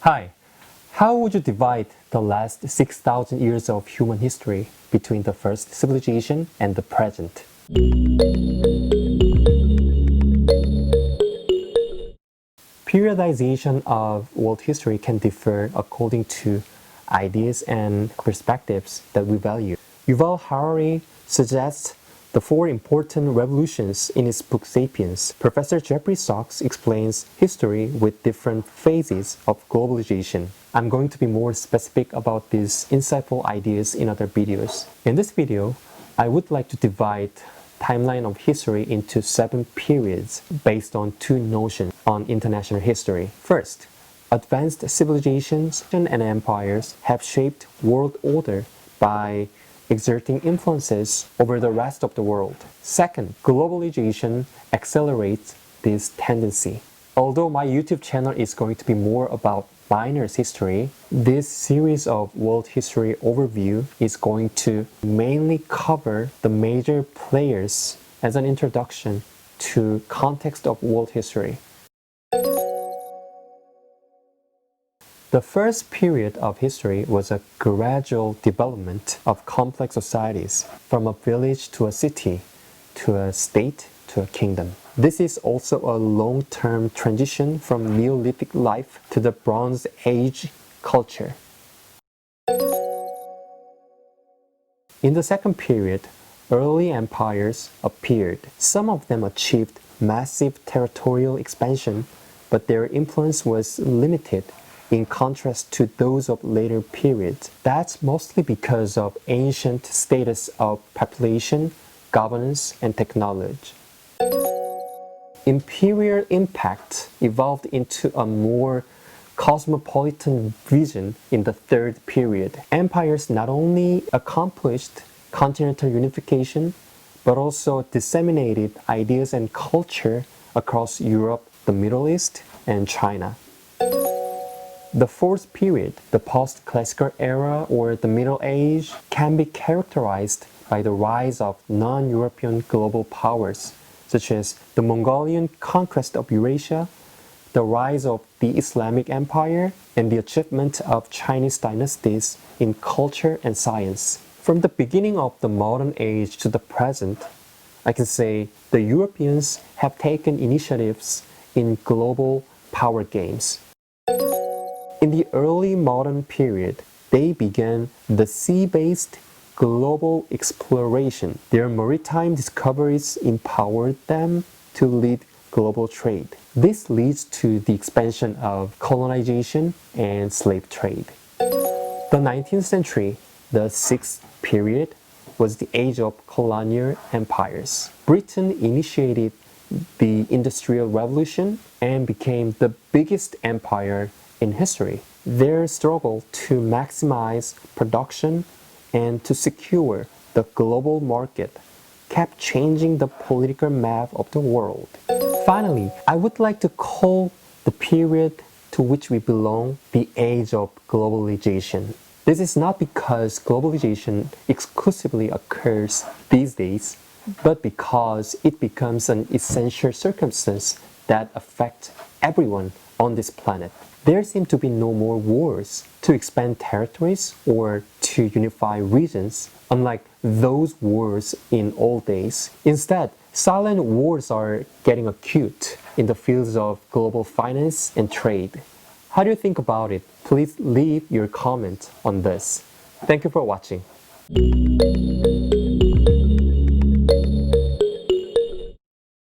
Hi, how would you divide the last 6,000 years of human history between the first civilization and the present? Periodization of world history can differ according to ideas and perspectives that we value. Yuval Harari suggests the four important revolutions in his book Sapiens. Professor Jeffrey Sachs explains history with different phases of globalization. I'm going to be more specific about these insightful ideas in other videos. In this video, I would like to divide timeline of history into 7 periods based on 2 notions on international history. First, advanced civilizations and empires have shaped world order by exerting influences over the rest of the world. Second, globalization accelerates this tendency. Although my YouTube channel is going to be more about miners history, this series of world history overview is going to mainly cover the major players as an introduction to context of world history. The first period of history was a gradual development of complex societies, from a village to a city, to a state, to a kingdom. This is also a long-term transition from Neolithic life to the Bronze Age culture. In the second period, early empires appeared. Some of them achieved massive territorial expansion, but their influence was limited in contrast to those of later periods. That's mostly because of ancient status of population, governance, and technology. Imperial impact evolved into a more cosmopolitan vision in the third period. Empires not only accomplished continental unification, but also disseminated ideas and culture across Europe, the Middle East, and China. The fourth period, the post-classical era or the Middle Age, can be characterized by the rise of non-European global powers, such as the Mongolian conquest of Eurasia, the rise of the Islamic Empire, and the achievement of Chinese dynasties in culture and science. From the beginning of the modern age to the present, I can say the Europeans have taken initiatives in global power games. In the early modern period, they began the sea-based global exploration. Their maritime discoveries empowered them to lead global trade. This leads to the expansion of colonization and slave trade. The 19th century, the sixth period, was the age of colonial empires. Britain initiated the Industrial Revolution and became the biggest empire in history. Their struggle to maximize production and to secure the global market kept changing the political map of the world. Finally, I would like to call the period to which we belong the age of globalization. This is not because globalization exclusively occurs these days, but because it becomes an essential circumstance that affects everyone on this planet. There seem to be no more wars to expand territories or to unify regions, unlike those wars in old days. Instead, silent wars are getting acute in the fields of global finance and trade. How do you think about it? Please leave your comment on this. Thank you for watching.